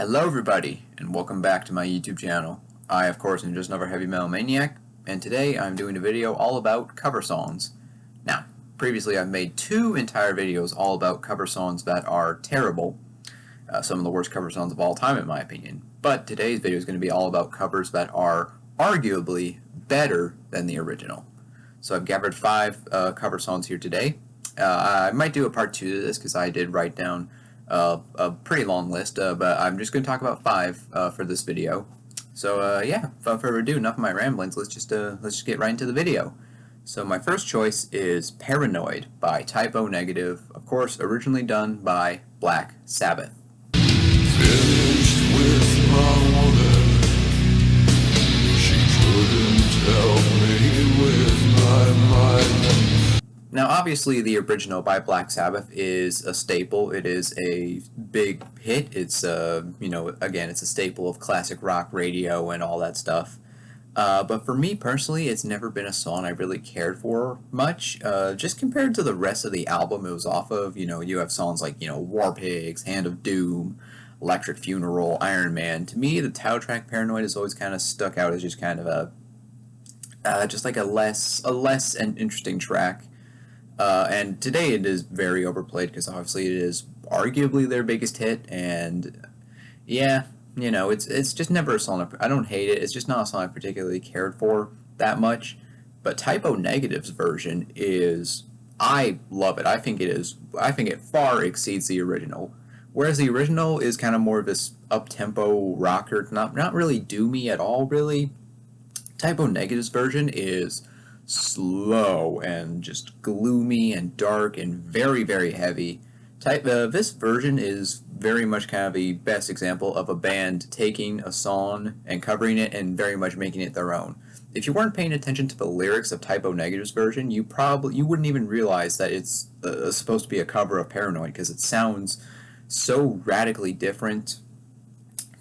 Hello everybody, and welcome back to my YouTube channel. I, of course, am just another heavy metal maniac, and today I'm doing a video all about cover songs. Now, previously I've made two entire videos all about cover songs that are terrible, some of the worst cover songs of all time in my opinion. But today's video is going to be all about covers that are arguably better than the original. So I've gathered five cover songs here today. I might do a part 2 to this because I did write down a pretty long list, but I'm just going to talk about five for this video. So yeah, without further ado, enough of my ramblings. Let's just get right into the video. So my first choice is Paranoid by Type O Negative, of course originally done by Black Sabbath. Finished with my woman. She couldn't help me with my mind. Now obviously the original by Black Sabbath is a staple. It is a big hit. It's again, it's a staple of classic rock radio and all that stuff. But for me personally, it's never been a song I really cared for much. Just compared to the rest of the album it was off of, you have songs like, War Pigs, Hand of Doom, Electric Funeral, Iron Man. To me, the title track Paranoid has always kind of stuck out as just kind of a less interesting track. And today it is very overplayed because obviously it is arguably their biggest hit, and yeah, it's just never a song I don't hate it. It's just not a song I particularly cared for that much. But Type O Negative's version I love it. I think it far exceeds the original. Whereas the original is kind of more of this up-tempo rocker, not really doomy at all, really. Type O Negative's version is slow and just gloomy and dark and very, very heavy. This version is very much kind of the best example of a band taking a song and covering it and very much making it their own. If you weren't paying attention to the lyrics of Type O Negative's version, you wouldn't even realize that it's supposed to be a cover of Paranoid because it sounds so radically different.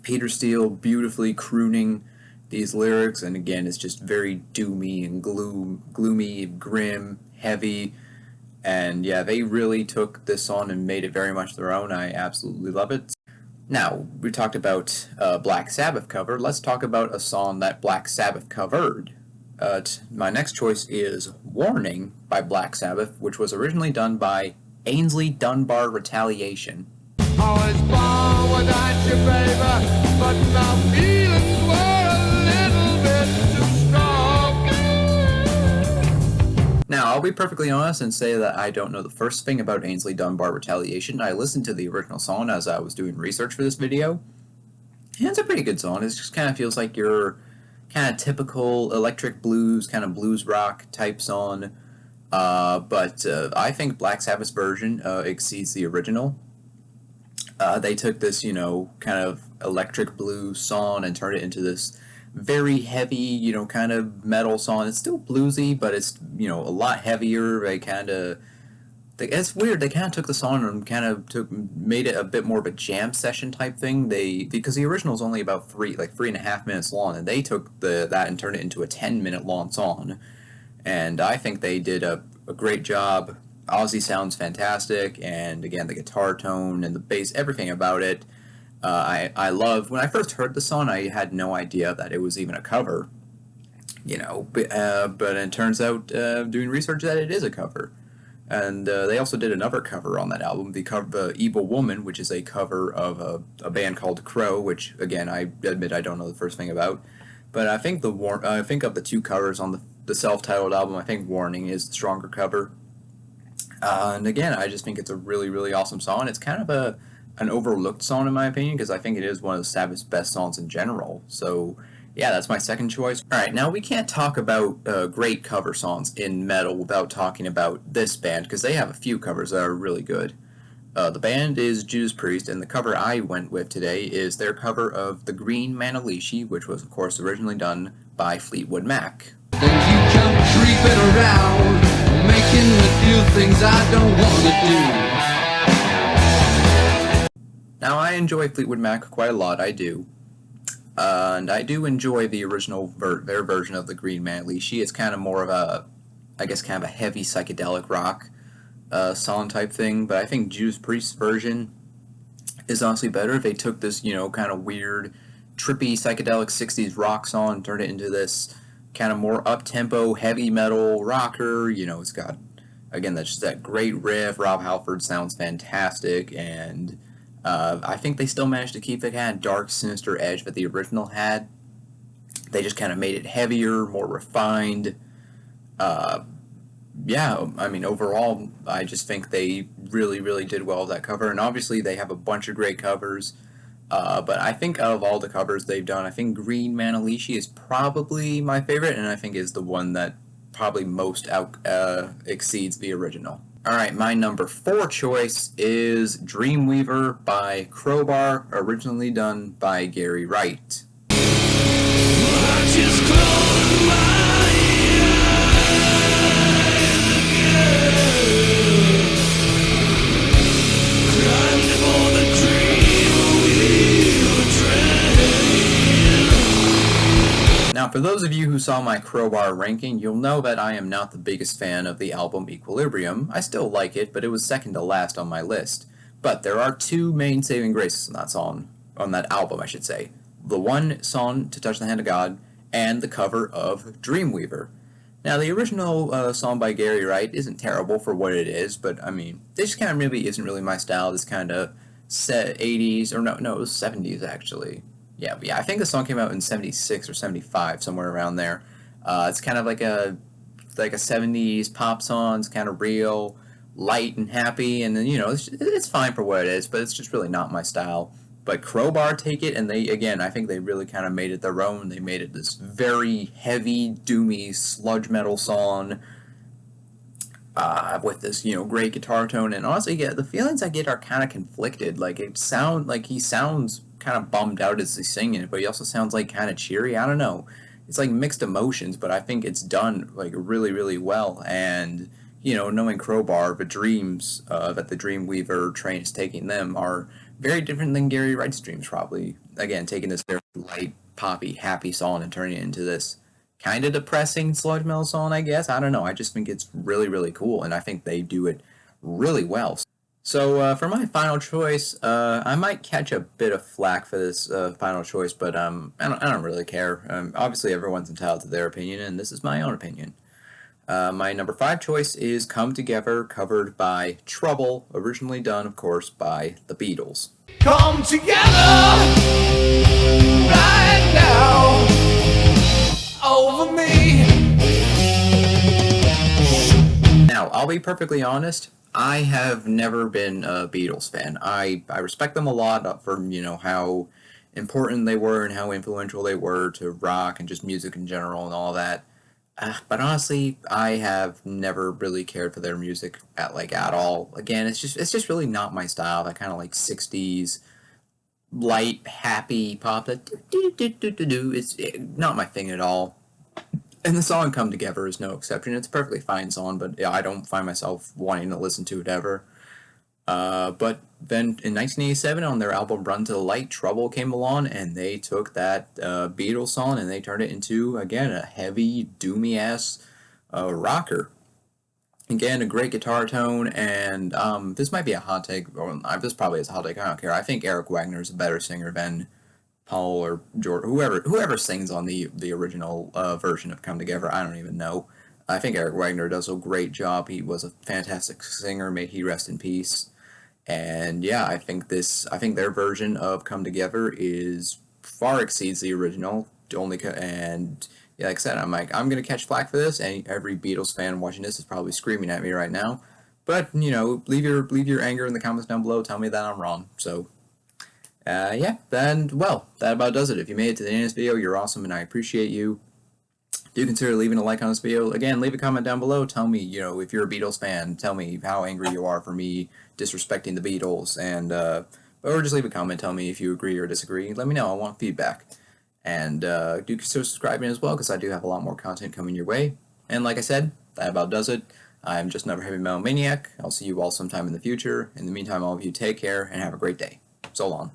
Peter Steele beautifully crooning these lyrics, and again, it's just very doomy and gloomy, grim, heavy, and yeah, they really took this song and made it very much their own. I absolutely love it. Now, we talked about Black Sabbath cover. Let's talk about a song that Black Sabbath covered. My next choice is Warning by Black Sabbath, which was originally done by Ainsley Dunbar Retaliation. I was born without you, baby, but my feelings were a little bit too strong. Now, I'll be perfectly honest and say that I don't know the first thing about Ainsley Dunbar Retaliation. I listened to the original song as I was doing research for this video, and it's a pretty good song. It just kind of feels like your kind of typical electric blues, kind of blues rock type song, but I think Black Sabbath's version exceeds the original. They took this, kind of electric blues song and turned it into this very heavy, kind of metal song. It's still bluesy, but it's, a lot heavier. It's weird. They kind of took the song and made it a bit more of a jam session type thing. Because the original is only about 3.5 minutes long, and they took that and turned it into a 10-minute long song. And I think they did a great job. Ozzy sounds fantastic, and again, the guitar tone and the bass, everything about it. I love. When I first heard the song, I had no idea that it was even a cover, but it turns out, doing research, that it is a cover. And they also did another cover on that album, the Evil Woman, which is a cover of a band called Crow, which, again, I admit I don't know the first thing about. But I think I think of the two covers on the self-titled album, I think Warning is the stronger cover. And again, I just think it's a really, really awesome song. It's kind of an overlooked song in my opinion, because I think it is one of Sabbath's best songs in general. So yeah, that's my second choice. Alright, now we can't talk about great cover songs in metal without talking about this band, because they have a few covers that are really good. The band is Judas Priest, and the cover I went with today is their cover of The Green Manalishi, which was of course originally done by Fleetwood Mac. Then you come creeping around, making me do things I don't want to do. Now, I enjoy Fleetwood Mac quite a lot, I do. And I do enjoy the original, their version of The Green Manalishi. It's kind of more of a heavy psychedelic rock song type thing, but I think Judas Priest's version is honestly better if they took this, kind of weird, trippy, psychedelic 60s rock song and turned it into this kind of more up-tempo, heavy metal rocker. It's got, again, that's just that great riff. Rob Halford sounds fantastic, and I think they still managed to keep the kind of dark, sinister edge that the original had. They just kind of made it heavier, more refined. Yeah, I mean, overall, I just think they really, really did well with that cover. And obviously, they have a bunch of great covers. But I think out of all the covers they've done, I think Green Manalishi is probably my favorite, and I think is the one that probably most exceeds the original. Alright, my number 4 choice is Dreamweaver by Crowbar, originally done by Gary Wright. Now, for those of you who saw my Crowbar ranking, you'll know that I am not the biggest fan of the album Equilibrium. I still like it, but it was second to last on my list. But there are 2 main saving graces on that song, on that album, I should say. The one song, To Touch the Hand of God, and the cover of Dreamweaver. Now, the original song by Gary Wright isn't terrible for what it is, but, I mean, this kind of really isn't really my style. This kind of set 80s, or no, it was 70s, actually. Yeah, I think the song came out in 76 or 75, somewhere around there. It's kind of like a 70s pop song. It's kind of real, light and happy, and then, it's fine for what it is, but it's just really not my style. But Crowbar take it, and I think they really kind of made it their own. They made it this very heavy, doomy, sludge metal song with this, great guitar tone. And honestly, yeah, the feelings I get are kind of conflicted. Like, he sounds kind of bummed out as he's singing it, but he also sounds like kind of cheery. I don't know. It's like mixed emotions, but I think it's done like really, really well. And knowing Crowbar, the dreams that the Dreamweaver train is taking them are very different than Gary Wright's dreams. Probably again taking this very light, poppy, happy song and turning it into this kind of depressing sludge metal song. I guess I don't know. I just think it's really, really cool, and I think they do it really well. So for my final choice, I might catch a bit of flack for this final choice, but I don't really care. Obviously, everyone's entitled to their opinion, and this is my own opinion. My number 5 choice is Come Together, covered by Trouble, originally done, of course, by the Beatles. Come together right now over me. Now, I'll be perfectly honest. I have never been a Beatles fan. I respect them a lot for, how important they were and how influential they were to rock and just music in general and all that. But honestly, I have never really cared for their music at all. Again, it's just really not my style. That kind of like 60s light, happy pop. That it's not my thing at all. And the song Come Together is no exception. It's a perfectly fine song, but I don't find myself wanting to listen to it ever. But then in 1987, on their album Run to the Light, Trouble came along, and they took that Beatles song and they turned it into, again, a heavy, doomy-ass rocker. Again, a great guitar tone, and this might be a hot take, or this probably is a hot take, I don't care. I think Eric Wagner is a better singer than Paul or George, whoever sings on the original version of Come Together. I don't even know. I think Eric Wagner does a great job. He was a fantastic singer. May he rest in peace. And yeah, I think their version of Come Together is far exceeds the original. And yeah, like I said, I'm gonna catch flack for this, and every Beatles fan watching this is probably screaming at me right now. But leave your anger in the comments down below. Tell me that I'm wrong. So. Yeah, then, well, that about does it. If you made it to the end of this video, you're awesome, and I appreciate you. Do consider leaving a like on this video. Again, leave a comment down below. Tell me, if you're a Beatles fan, tell me how angry you are for me disrespecting the Beatles, and, or just leave a comment. Tell me if you agree or disagree. Let me know. I want feedback. And, do consider subscribing as well, because I do have a lot more content coming your way. And like I said, that about does it. I'm just another Heavy Metal Maniac. I'll see you all sometime in the future. In the meantime, all of you take care, and have a great day. So long.